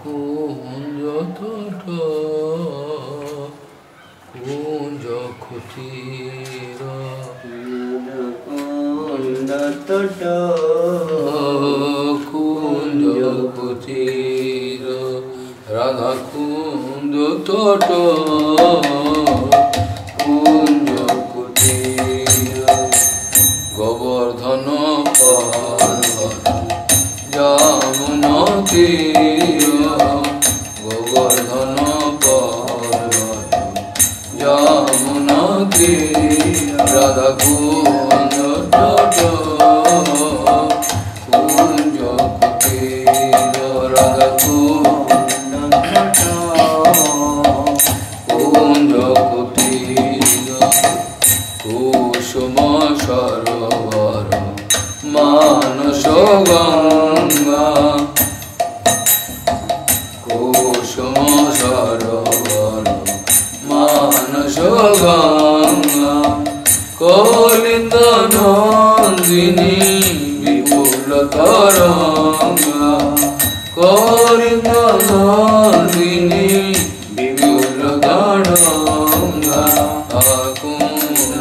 কুঞ্জ তট কুঞ্জ কুটির কুঞ্জ তট কুঞ্জ কুটির রাধা কুঞ্জ তট কুঞ্জ কুটির গোবর্ধন পর্বত যমুনা তীর গোবর্ধন পর্বত যমুনা তীর রাধা কুঞ্জ তট কুঞ্জ কুটির রাধা কুঞ্জ কুটির কুসুম সরোবর মানস গঙ্গা কুসুম সরোবর মানস গঙ্গা কলিত নন্দিনী বিপুল তরঙ্গা কলিত নন্দিনী বিপুল তরঙ্গা কুঞ্জ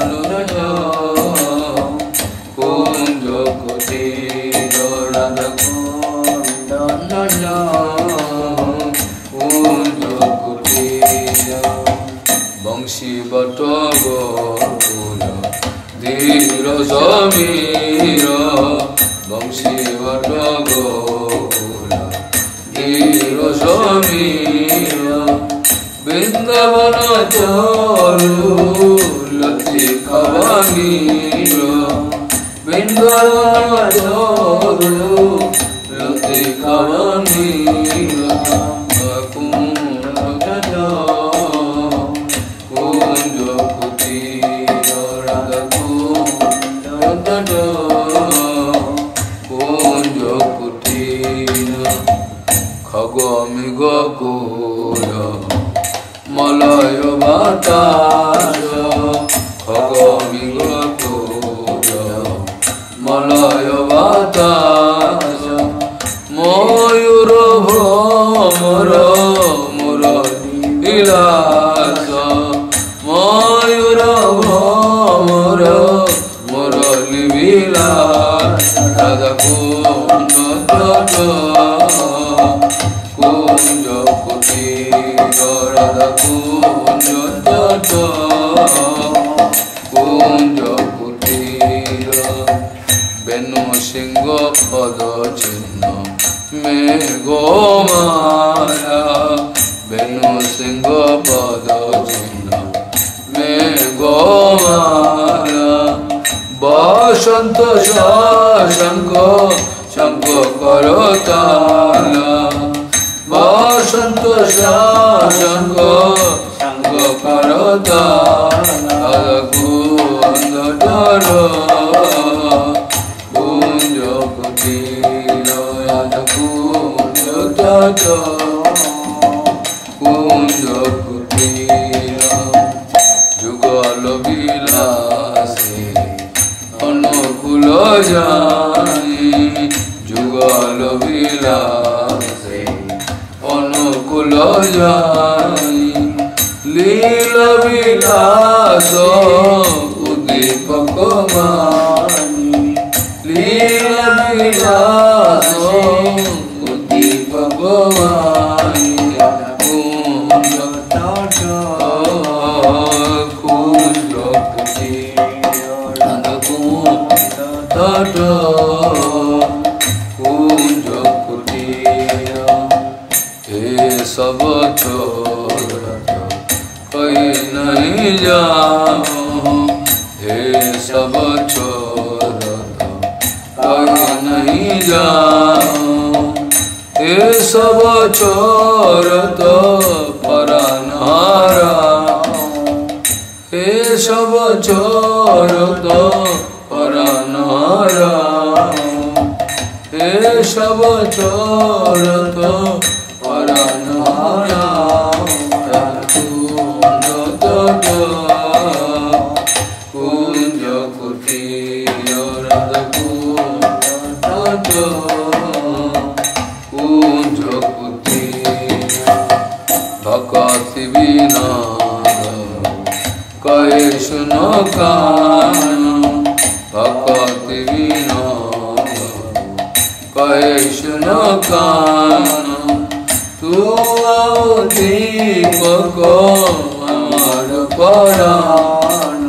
কুটির রাধা কুঞ্জ কুটির বংশী বট গোকুল ধীর সমীর বংশী বট গোকুল ধীর সমীর বৃন্দাবন চরু লতি খবনীর বৃন্দাবন চরু লতি খবনীর কুঞ্জ কুটির রাধা কুঞ্জ কুটির খগ মৃগ কুল মলয় বাতাস খগ মৃগ কুল মলয় বাতাস ময়ূর ভ্রমর মুরলী বিলাস ময়ূর ভ্রমর মুরলী বিলাস রাধা কুঞ্জ তট কুঞ্জ কুটির রাধা কুঞ্জ তট কুঞ্জ কুটির বেণু সিংহ পদ চিহ্ন মেঘমালা বেণু সিংহ পদ চিহ্ন মেঘমালা বসন্ত শঙ্খ শঙ্খ করতালা বসন্ত শঙ্খ শঙ্খ করতালা কুঞ্জ তট কুঞ্জ কুটির রাধা কুঞ্জ তট কুঞ্জ কুটির যুগল বিলাসী অনুকূল জানি যুগল বিলাসী অনুকূল জানি লীল বিলাস উদ্দীপক মানি লীল বিলাস উদ্দীপক মানি কুঞ্জ তট কুঞ্জ কুটির রাধা কুঞ্জ তট কুঞ্জ কুটির हे सब छोड़ कोई नहीं जाओ हे सब छोड़ कोई नहीं जाओ हे सब छोड़ तो परानहारा हे सब छोड़ तो परानहारा हे सब छोड़ तो परानहारा कुंज तट कुंज कुटीर राधा कुंज तट কুঞ্জ কুটির कान भक्ति विनोद कहे सुनो कान तू आओ दीपक अमर परान